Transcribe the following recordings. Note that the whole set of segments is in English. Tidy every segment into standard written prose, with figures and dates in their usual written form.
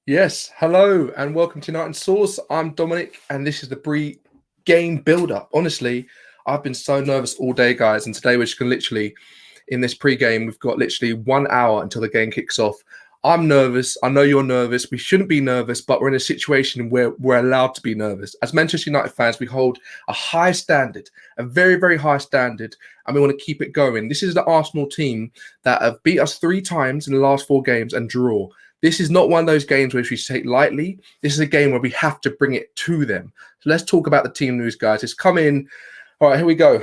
Yes, hello and welcome to Night and Source. I'm Dominic and this is the pre-game build-up. Honestly, I've been so nervous all day, guys, and today we're just going to literally, in this pre-game, we've got literally 1 hour until the game kicks off. I'm nervous. I know you're nervous. We shouldn't be nervous, but we're in a situation where we're allowed to be nervous. As Manchester United fans, we hold a high standard, a very, very high standard, and we want to keep it going. This is the Arsenal team that have beat us 3 times in the last 4 games and draw. This is not one of those games which we take lightly. This is a game where we have to bring it to them. So let's talk about the team news, guys. It's come in. All right, here we go.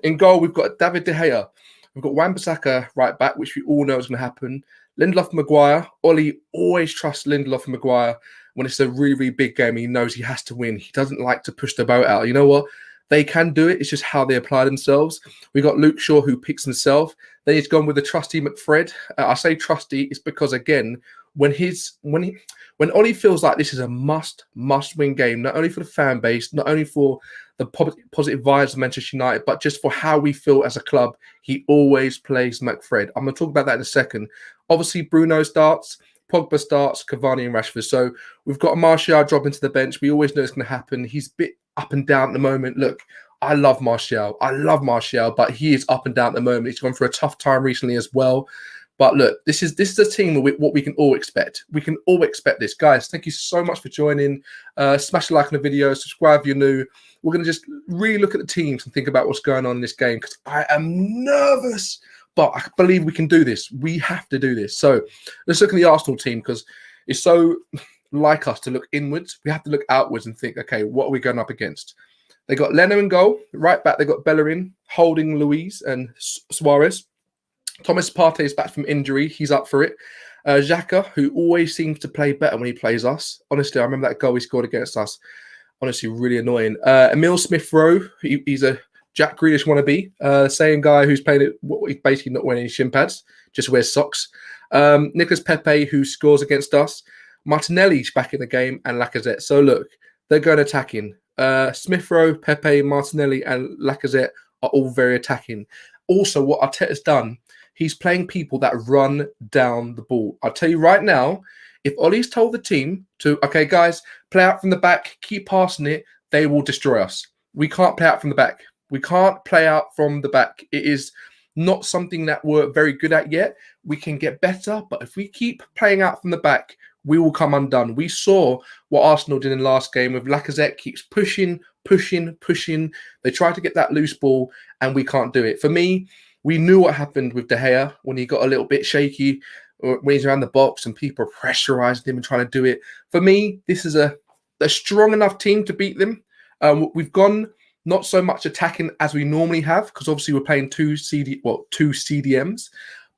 In goal, we've got David De Gea. We've got Wan-Bissaka right back, which we all know is going to happen. Lindelof and Maguire. Ollie always trusts Lindelof and Maguire when it's a really, really big game. He knows he has to win. He doesn't like to push the boat out. You know what? They can do it. It's just how they apply themselves. We got Luke Shaw, who picks himself. Then he's gone with the trusty McFred. I say trusty, it's because again, when Ollie feels like this is a must win game, not only for the fan base, not only for the positive vibes of Manchester United, but just for how we feel as a club, he always plays McFred. I'm going to talk about that in a second. Obviously, Bruno starts, Pogba starts, Cavani and Rashford. So we've got Martial dropping to the bench. We always know it's going to happen. He's a bit up and down at the moment. Look, I love Martial, but he is up and down at the moment. He's gone through a tough time recently as well. But look, this is a team what we can all expect. We can all expect this. Guys, thank you so much for joining. Smash a like on the video, subscribe if you're new. We're going to just really look at the teams and think about what's going on in this game because I am nervous, but I believe we can do this. We have to do this. So let's look at the Arsenal team because it's so like us to look inwards. We have to look outwards and think, okay, what are we going up against? They got Leno in goal. Right back, they got Bellerin, Holding, Luiz and Suarez. Thomas Partey is back from injury. He's up for it. Xhaka, who always seems to play better when he plays us. Honestly, I remember that goal he scored against us. Honestly, really annoying. Emil Smith-Rowe, he's a Jack Grealish wannabe. Same guy who's playing it, he's basically not wearing any shin pads, just wears socks. Nicolas Pepe, who scores against us. Martinelli's back in the game and Lacazette. So look, they're going attacking. Smith-Rowe, Pepe, Martinelli and Lacazette are all very attacking. Also, what Arteta's done, he's playing people that run down the ball. I'll tell you right now, if Ollie's told the team to, okay, guys, play out from the back, keep passing it, they will destroy us. We can't play out from the back. We can't play out from the back. It is not something that we're very good at yet. We can get better, but if we keep playing out from the back, we will come undone. We saw what Arsenal did in the last game with Lacazette keeps pushing. They try to get that loose ball, and we can't do it. For me, we knew what happened with De Gea when he got a little bit shaky, when he's around the box and people pressurized him and trying to do it. For me, this is a strong enough team to beat them. We've gone not so much attacking as we normally have because obviously we're playing two CDMs.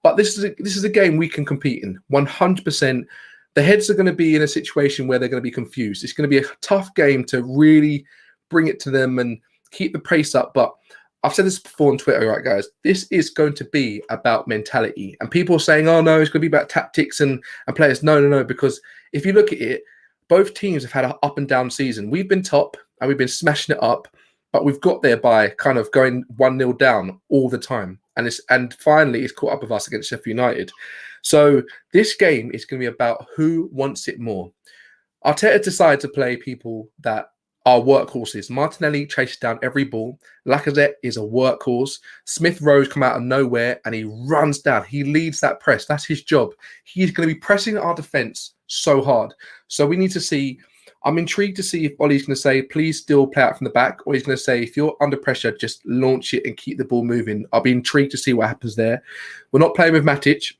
But this is a game we can compete in 100%. The heads are going to be in a situation where they're going to be confused. It's going to be a tough game to really bring it to them and keep the pace up. But I've said this before on Twitter, right, guys? This is going to be about mentality. And people are saying, oh, no, it's going to be about tactics and players. No. Because if you look at it, both teams have had an up and down season. We've been top and we've been smashing it up, but we've got there by kind of going 1-0 down all the time. And finally, it's caught up with us against Sheffield United. So this game is going to be about who wants it more. Arteta decided to play people that are workhorses. Martinelli chases down every ball. Lacazette is a workhorse. Smith-Rowe's come out of nowhere and he runs down. He leads that press. That's his job. He's going to be pressing our defense so hard. So we need to see. I'm intrigued to see if Ollie's going to say, please still play out from the back, or he's going to say, if you're under pressure, just launch it and keep the ball moving. I'll be intrigued to see what happens there. We're not playing with Matic.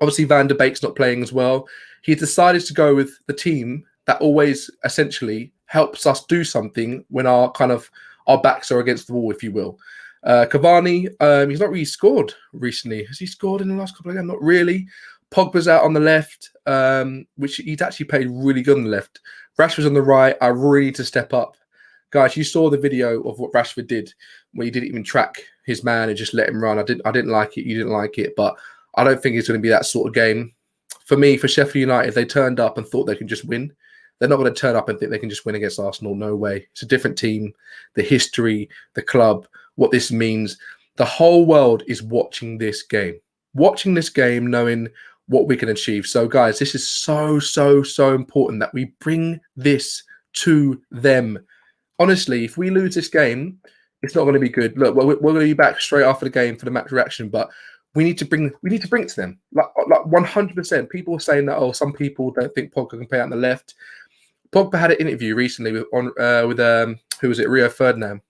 Obviously, Van der Beek's not playing as well. He decided to go with the team that always essentially helps us do something when our backs are against the wall, if you will. Cavani, he's not really scored recently. Has he scored in the last couple of games? Not really. Pogba's out on the left, which he's actually played really good on the left. Rashford's on the right. I really need to step up. Guys, you saw the video of what Rashford did where he didn't even track his man and just let him run. I didn't like it. You didn't like it. But I don't think it's going to be that sort of game. For me, for Sheffield United, they turned up and thought they could just win. They're not going to turn up and think they can just win against Arsenal. No way. It's a different team. The history, the club, what this means. The whole world is watching this game. Watching this game, knowing what we can achieve. So, guys, this is so important that we bring this to them. Honestly, if we lose this game, it's not going to be good. Look, we're going to be back straight after the game for the match reaction, but we need to bring it to them. Like 100%. People are saying that, some people don't think Pogba can play out on the left. Pogba had an interview recently with who was it, Rio Ferdinand,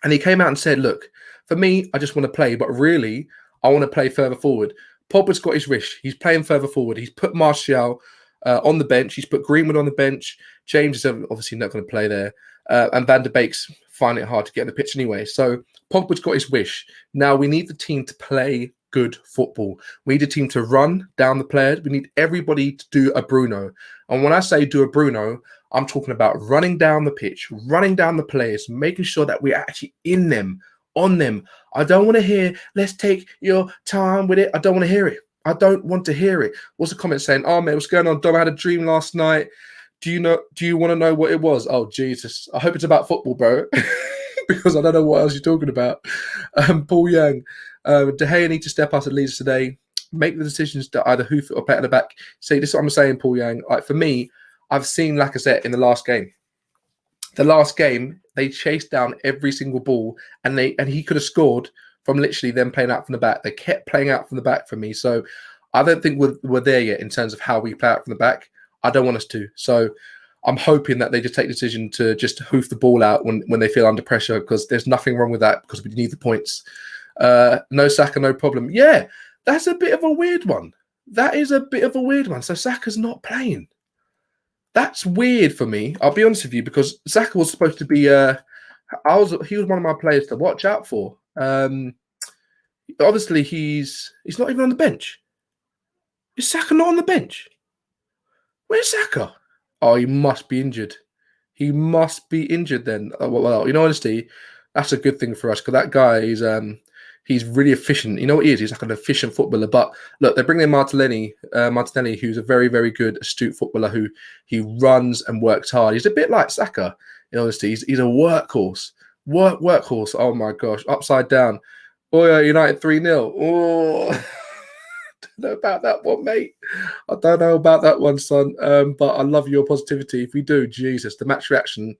and he came out and said, "Look, for me, I just want to play, but really, I want to play further forward." Pogba's got his wish. He's playing further forward. He's put Martial on the bench. He's put Greenwood on the bench. James is obviously not going to play there. And Van der Beek's finding it hard to get in the pitch anyway. So Pogba's got his wish. Now we need the team to play good football. We need a team to run down the players. We need everybody to do a Bruno. And when I say do a Bruno, I'm talking about running down the pitch, running down the players, making sure that we're actually in them, on them. I don't want to hear, let's take your time with it. I don't want to hear it. I don't want to hear it. What's the comment saying? Oh, man, what's going on? Dom, I had a dream last night. Do you want to know what it was? Oh, Jesus. I hope it's about football, bro. Because I don't know what else you're talking about. Paul Young, De Gea need to step up as leaders today. Make the decisions to either hoof it or play at the back. See, this is what I'm saying, Paul Young. Like, for me, I've seen Lacazette in the last game. The last game, they chased down every single ball, and he could have scored from literally them playing out from the back. They kept playing out from the back for me. So I don't think we're there yet in terms of how we play out from the back. I don't want us to. So I'm hoping that they just take the decision to just hoof the ball out when they feel under pressure, because there's nothing wrong with that, because we need the points. No Saka, no problem. Yeah, that's a bit of a weird one. That is a bit of a weird one. So Saka's not playing. That's weird for me. I'll be honest with you, because Saka was supposed to be. He was one of my players to watch out for. Obviously, he's not even on the bench. Is Saka not on the bench? Where's Saka? Oh, he must be injured. He must be injured then. Well, in honesty, that's a good thing for us, because that guy he's really efficient. You know what he is? He's like an efficient footballer. But look, they're bringing in Martinelli, who's a very, very good, astute footballer who he runs and works hard. He's a bit like Saka. In honesty, he's a workhorse. Workhorse. Oh my gosh, upside down. Oh, United 3-0. Oh. Don't know about that one, mate. I don't know about that one, son. But I love your positivity. If we do, Jesus, the match reaction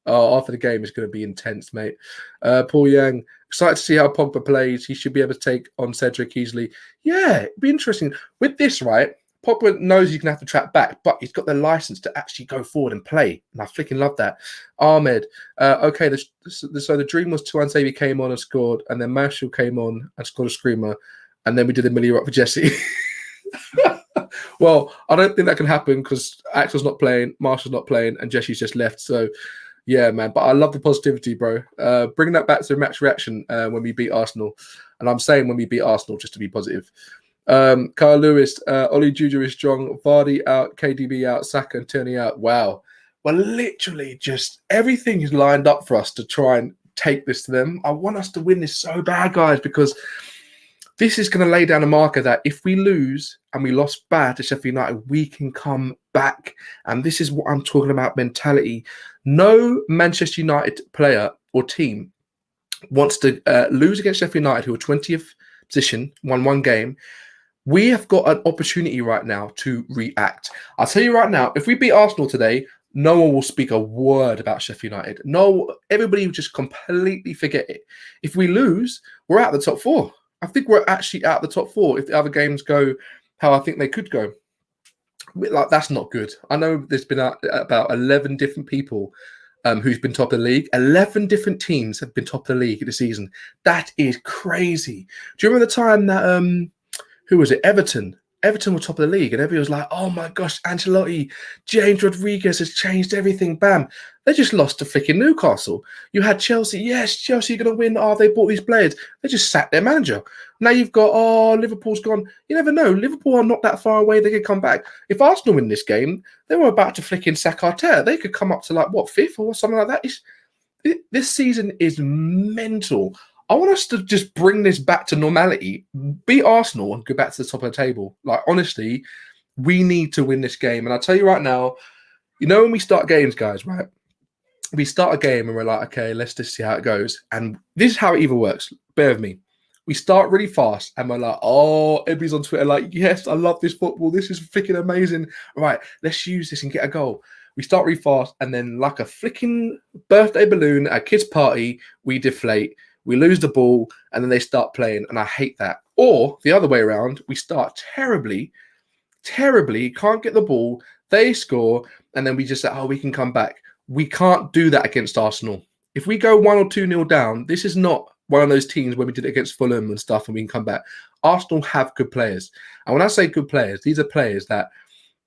after the game is going to be intense, mate. Paul Yang, excited to see how Pogba plays. He should be able to take on Cedric easily. Yeah, it'd be interesting. With this, right, Pogba knows he's going to have to track back, but he's got the license to actually go forward and play. And I freaking love that. Ahmed, okay, so the dream was Tuanzebe came on and scored, and then Marshall came on and scored a screamer. And then we did the Millie Rock for Jesse. Well, I don't think that can happen, because Axel's not playing, Marshall's not playing, and Jesse's just left. So, yeah, man. But I love the positivity, bro. Bring that back to the match reaction when we beat Arsenal. And I'm saying when we beat Arsenal, just to be positive. Carl Lewis, Oli Juju is strong. Vardy out, KDB out, Saka and Tierney out. Wow. Well, literally just everything is lined up for us to try and take this to them. I want us to win this so bad, guys, because this is going to lay down a marker that if we lose and we lost bad to Sheffield United, we can come back. And this is what I'm talking about, mentality. No Manchester United player or team wants to lose against Sheffield United, who are 20th position, won one game. We have got an opportunity right now to react. I'll tell you right now, if we beat Arsenal today, no one will speak a word about Sheffield United. No, everybody will just completely forget it. If we lose, we're out of the top four. I think we're actually out of the top four if the other games go how I think they could go. Like, that's not good. I know there's been about 11 different people who's been top of the league. 11 different teams have been top of the league this season. That is crazy. Do you remember the time that, who was it? Everton were top of the league, and everybody was like, oh my gosh, Ancelotti, James Rodriguez has changed everything. Bam. They just lost to freaking Newcastle. You had Chelsea. Yes, Chelsea are going to win. Oh, they bought these players. They just sacked their manager. Now you've got, oh, Liverpool's gone. You never know. Liverpool are not that far away. They could come back. If Arsenal win this game, they were about to flicking sack Arteta. They could come up to fifth or something like that. This season is mental. I want us to just bring this back to normality, beat Arsenal and go back to the top of the table. Like, honestly, we need to win this game. And I'll tell you right now, when we start games, guys, right? We start a game and we're like, okay, let's just see how it goes. And this is how it either works. Bear with me. We start really fast and we're like, oh, everybody's on Twitter like, yes, I love this football. This is freaking amazing. Right, let's use this and get a goal. We start really fast and then like a flicking birthday balloon at a kid's party, we deflate, we lose the ball and then they start playing. And I hate that. Or the other way around, we start terribly, can't get the ball, they score, and then we just say, oh, we can come back. We can't do that against Arsenal. If we go 1 or 2-0 down, this is not one of those teams where we did it against Fulham and stuff and we can come back. Arsenal have good players. And when I say good players, these are players that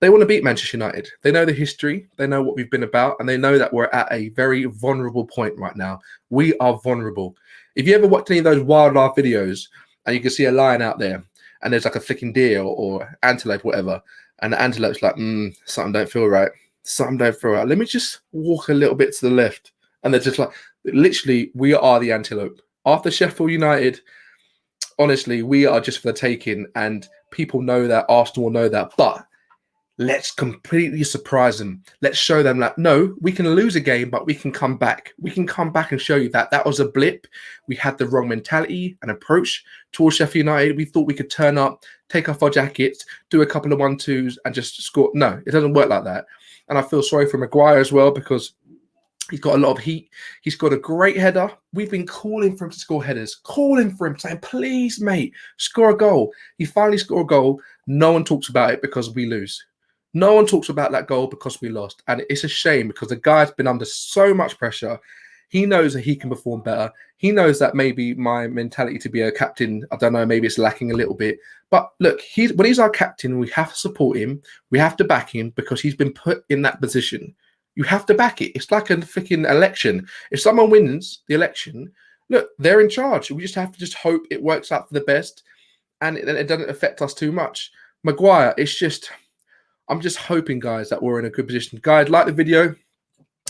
they want to beat Manchester United. They know the history. They know what we've been about. And they know that we're at a very vulnerable point right now. We are vulnerable. If you ever watched any of those wildlife videos and you can see a lion out there and there's like a flicking deer or antelope, whatever, and the antelope's like, something don't feel right. Something don't feel right. Let me just walk a little bit to the left. And they're just like, literally, we are the antelope. After Sheffield United, honestly, we are just for the taking. And people know that, Arsenal will know that. But let's completely surprise them. Let's show them that, no, we can lose a game, but we can come back. We can come back and show you that that was a blip. We had the wrong mentality and approach towards Sheffield United. We thought we could turn up, take off our jackets, do a couple of 1-2s and just score. No, it doesn't work like that. And I feel sorry for Maguire as well because he's got a lot of heat. He's got a great header. We've been calling for him to score headers, calling for him, saying, please, mate, score a goal. He finally scored a goal. No one talks about it because we lose. No one talks about that goal because we lost. And it's a shame because the guy's been under so much pressure. He knows that he can perform better. He knows that maybe my mentality to be a captain, I don't know, maybe it's lacking a little bit. But look, when he's our captain, we have to support him. We have to back him because he's been put in that position. You have to back it. It's like a freaking election. If someone wins the election, look, they're in charge. We just have to just hope it works out for the best and it doesn't affect us too much. Maguire, I'm just hoping, guys, that we're in a good position. Guys, like the video.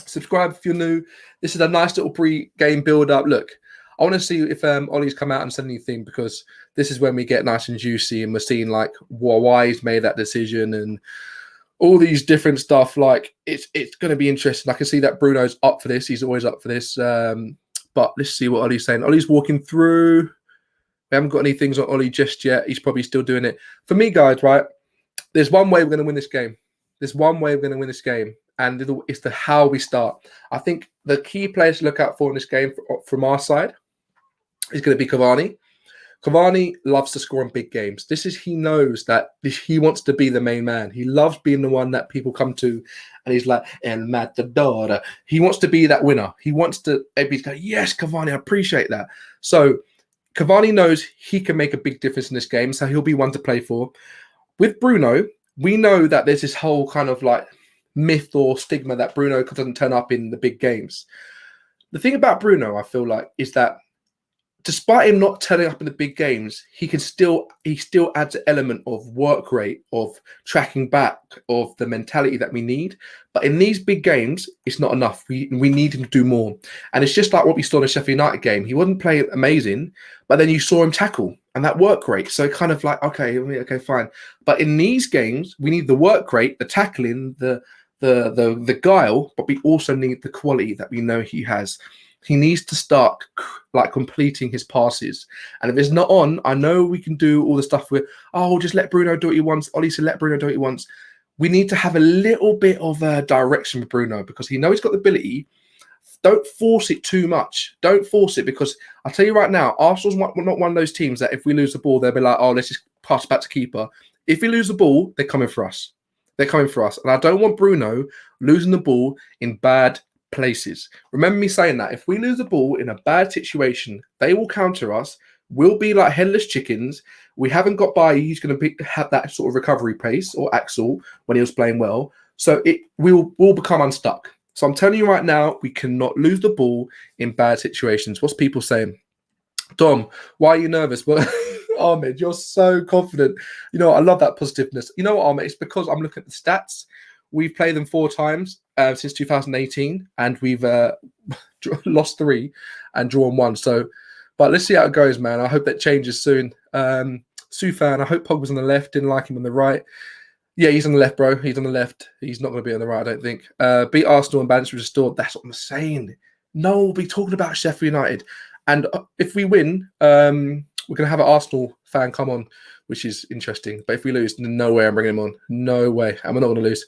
Subscribe if you're new. This is a nice little pre-game build-up. Look, I want to see if Ollie's come out and said anything because this is when we get nice and juicy and we're seeing like why he's made that decision and all these different stuff. Like it's going to be interesting. I can see that Bruno's up for this. He's always up for this. But let's see what Ollie's saying. Ollie's walking through. We haven't got any things on Ollie just yet. He's probably still doing it. For me, guys, right? There's one way we're going to win this game. There's one way we're going to win this game. And it's the how we start. I think the key players to look out for in this game from our side is going to be Cavani. Cavani loves to score in big games. He knows that he wants to be the main man. He loves being the one that people come to and he's like, El Matador. He wants to be that winner. He wants to everybody's go, yes, Cavani, I appreciate that. So Cavani knows he can make a big difference in this game, so he'll be one to play for. With Bruno, we know that there's this whole kind of like myth or stigma that Bruno doesn't turn up in the big games. The thing about Bruno, I feel like, is that despite him not turning up in the big games, he still adds an element of work rate, of tracking back, of the mentality that we need. But in these big games, it's not enough. We need him to do more. And it's just like what we saw in the Sheffield United game. He wasn't playing amazing, but then you saw him tackle and that work rate. So kind of like, okay, fine. But in these games, we need the work rate, the tackling, the guile, but we also need the quality that we know he has. He needs to start like completing his passes. And if it's not on, I know we can do all the stuff with, just let Bruno do what he wants. Ollie said, let Bruno do what he wants. We need to have a little bit of direction with Bruno because he knows he's got the ability. Don't force it too much. Don't force it because I'll tell you right now, Arsenal's not one of those teams that if we lose the ball, they'll be like, let's just pass it back to keeper. If we lose the ball, they're coming for us. They're coming for us. And I don't want Bruno losing the ball in bad places. Remember me saying that. If we lose the ball in a bad situation, they will counter us. We'll be like headless chickens. We haven't got by. He's going to have that sort of recovery pace or Axel when he was playing well. So we'll become unstuck. So I'm telling you right now, we cannot lose the ball in bad situations. What's people saying? Dom, why are you nervous? Well, Ahmed, you're so confident. You know, I love that positiveness. You know what, Ahmed? It's because I'm looking at the stats. We've played them 4 times since 2018, and we've lost 3 and drawn 1. So, but let's see how it goes, man. I hope that changes soon. Sufan, I hope Pogba's on the left. Didn't like him on the right. Yeah, he's on the left, bro. He's on the left. He's not going to be on the right, I don't think. Beat Arsenal and balance restored. That's what I'm saying. No, we'll be talking about Sheffield United. And if we win, we're going to have an Arsenal fan come on, which is interesting. But if we lose, no way I'm bringing him on. No way. I'm not going to lose.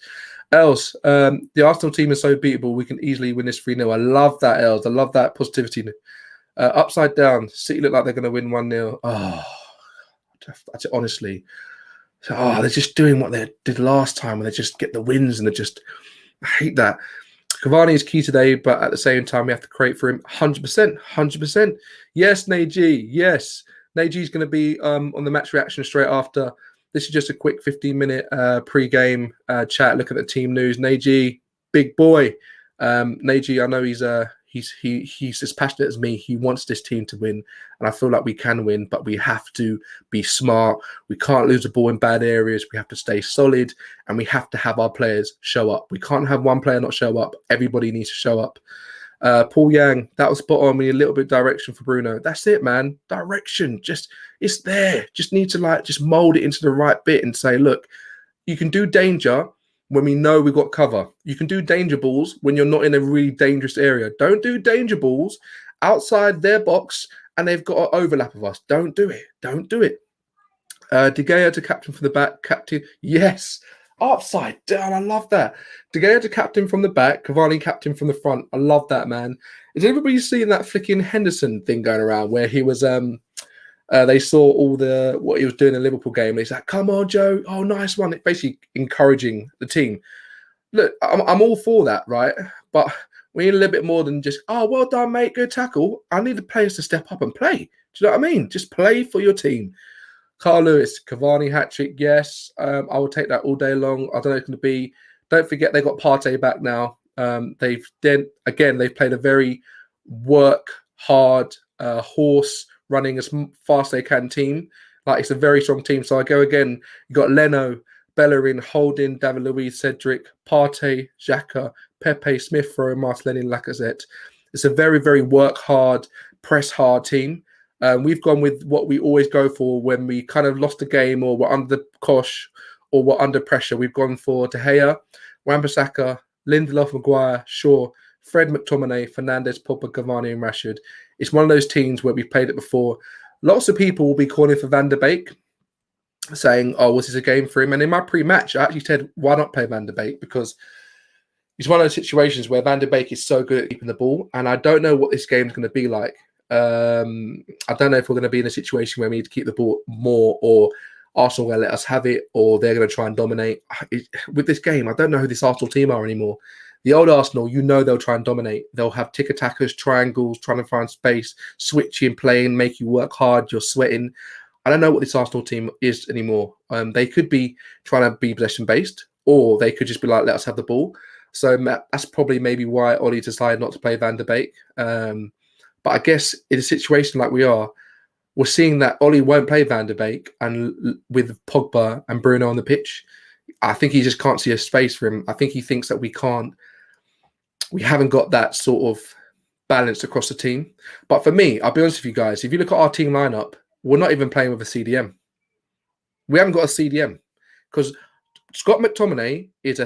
Els, the Arsenal team is so beatable. We can easily win this 3-0. I love that, Els. I love that positivity. Upside down, City look like they're going to win 1-0. Oh, honestly. Oh, they're just doing what they did last time, and they just get the wins, and they just, I hate that. Cavani is key today, but at the same time, we have to create for him 100%. 100%. Yes, Neji. Yes. Neji's going to be on the match reaction straight after. This is just a quick 15-minute pre-game chat, look at the team news. Neji, big boy. Neji, I know he's as passionate as me. He wants this team to win, and I feel like we can win, but we have to be smart. We can't lose the ball in bad areas. We have to stay solid, and we have to have our players show up. We can't have one player not show up. Everybody needs to show up. Paul Yang, that was spot on. We need a little bit of direction for Bruno. That's it, man. Direction. Just, it's there. Just need to just mold it into the right bit and say, look, you can do danger when we know we've got cover. You can do danger balls when you're not in a really dangerous area. Don't do danger balls outside their box and they've got an overlap of us. Don't do it. Don't do it. De Gea to captain from the back. Captain, yes. Upside down. I love that. De Gea to captain from the back. Cavani captain from the front. I love that, man. Is everybody seeing that flicking Henderson thing going around where he was... they saw all what he was doing in the Liverpool game. And he's like, come on, Joe. Oh, nice one. It's basically encouraging the team. Look, I'm all for that, right? But we need a little bit more than just, oh, well done, mate. Good tackle. I need the players to step up and play. Do you know what I mean? Just play for your team. Carl Lewis, Cavani hat-trick, yes. I will take that all day long. I don't know if it's going to be. Don't forget they got Partey back now. They've played a very work hard horse running as fast as they can team. Like, it's a very strong team. So I go again. You got Leno, Bellerin, Holding, David Luiz, Cedric, Partey, Xhaka, Pepe, Smith Rowe, Martinelli, and Lacazette. It's a very, very work hard, press hard team. We've gone with what we always go for when we kind of lost the game or we're under the cosh or we're under pressure. We've gone for De Gea, Wan-Bissaka, Lindelof, Maguire, Shaw, Fred, McTominay, Fernandes, Pogba, Cavani, and Rashford. It's one of those teams where we've played it before. Lots of people will be calling for Van der Beek, saying, oh, was this a game for him? And in my pre-match, I actually said, why not play Van der Beek? Because it's one of those situations where Van der Beek is so good at keeping the ball, and I don't know what this game is going to be like. I don't know if we're going to be in a situation where we need to keep the ball more, or Arsenal will let us have it, or they're going to try and dominate. With this game, I don't know who this Arsenal team are anymore. The old Arsenal, they'll try and dominate. They'll have tick-attackers, triangles, trying to find space, switching, playing, make you work hard, you're sweating. I don't know what this Arsenal team is anymore. They could be trying to be possession-based, or they could just be like, let us have the ball. So that's probably maybe why Ollie decided not to play Van der Beek. But I guess in a situation like we are, we're seeing that Ollie won't play Van der Beek, and with Pogba and Bruno on the pitch, I think he just can't see a space for him. I think he thinks that we haven't got that sort of balance across the team. But for me, I'll be honest with you guys, if you look at our team lineup, we're not even playing with a CDM. We haven't got a CDM because Scott McTominay is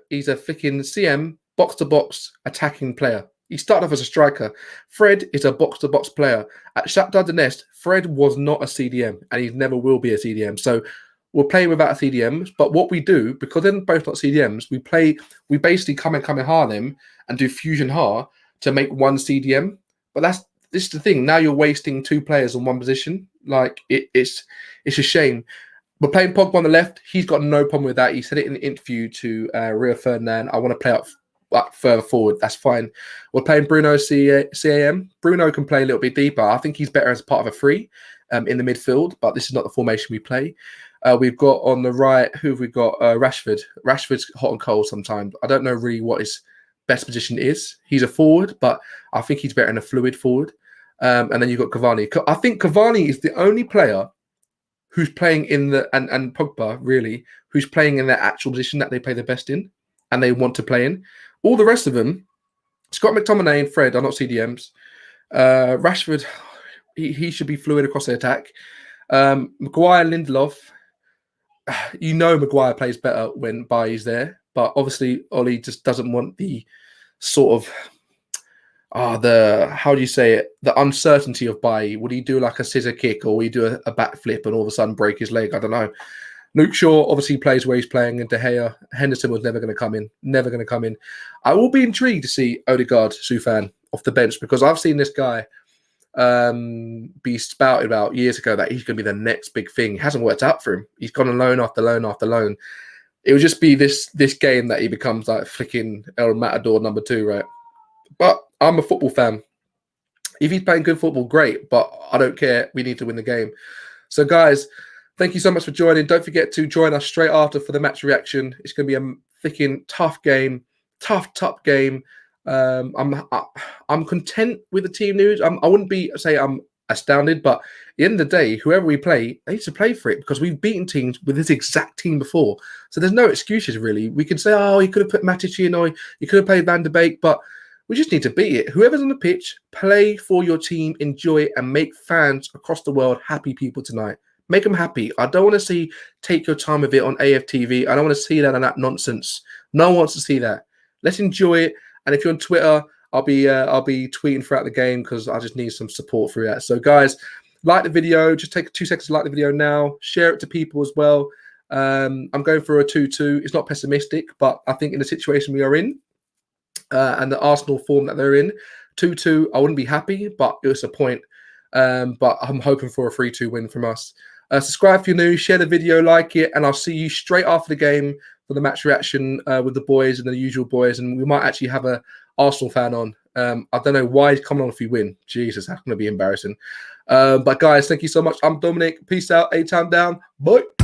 he's a flicking CM, box-to-box attacking player. He started off as a striker. Fred is a box-to-box player. At Shakhtar Donetsk, Fred was not a CDM, and he never will be a CDM. So we're playing without CDMs, but what we do, because they're both not CDMs, we basically come and hard them and do fusion hard to make one CDM. But this is the thing. Now you're wasting two players on one position. Like, it's a shame. We're playing Pogba on the left. He's got no problem with that. He said it in the interview to Rio Ferdinand. I want to play up further forward. That's fine. We're playing Bruno CAM. Bruno can play a little bit deeper. I think he's better as part of a three in the midfield, but this is not the formation we play. We've got on the right, who have we got? Rashford. Rashford's hot and cold sometimes. I don't know really what his best position is. He's a forward, but I think he's better in a fluid forward. And then you've got Cavani. I think Cavani is the only player who's playing in and Pogba, really, who's playing in their actual position that they play the best in and they want to play in. All the rest of them, Scott McTominay and Fred are not CDMs. Rashford, he should be fluid across the attack. Maguire, Lindelof, Maguire plays better when Bailly's there, but obviously Ollie just doesn't want the sort of, how do you say it? The uncertainty of Bailly. Would he do like a scissor kick, or would he do a backflip and all of a sudden break his leg? I don't know. Luke Shaw obviously plays where he's playing, and De Gea. Henderson was never going to come in. Never going to come in. I will be intrigued to see Odegaard, Soufan, off the bench, because I've seen this guy be spouted about years ago that he's going to be the next big thing. It hasn't worked out for him. He's gone on loan after loan after loan. It would just be this game that he becomes like flicking El Matador #2, right? But I'm a football fan. If he's playing good football, great. But I don't care. We need to win the game. So, guys, thank you so much for joining. Don't forget to join us straight after for the match reaction. It's going to be a freaking tough game. Tough game. I'm content with the team news. I wouldn't say I'm astounded, but at the end of the day, whoever we play, they need to play for it, because we've beaten teams with this exact team before. So there's no excuses, really. We can say, oh, you could have put Matic in, or you could have played Van de Beek, but we just need to beat it. Whoever's on the pitch, play for your team, enjoy it, and make fans across the world happy people tonight. Make them happy. I don't want to see take your time with it on AFTV. I don't want to see that and that nonsense. No one wants to see that. Let's enjoy it. And if you're on Twitter, I'll be tweeting throughout the game, because I just need some support through that. So, guys, like the video. Just take 2 seconds to like the video now. Share it to people as well. I'm going for a 2-2. It's not pessimistic, but I think in the situation we are in, and the Arsenal form that they're in, 2-2, I wouldn't be happy, but it was a point. But I'm hoping for a 3-2 win from us. Subscribe if you're new, share the video, like it, and I'll see you straight after the game for the match reaction with the boys and the usual boys. And we might actually have a Arsenal fan on. I don't know why he's coming on if we win. Jesus, that's going to be embarrassing. But guys, thank you so much. I'm Dominic. Peace out. A-Town down. Bye.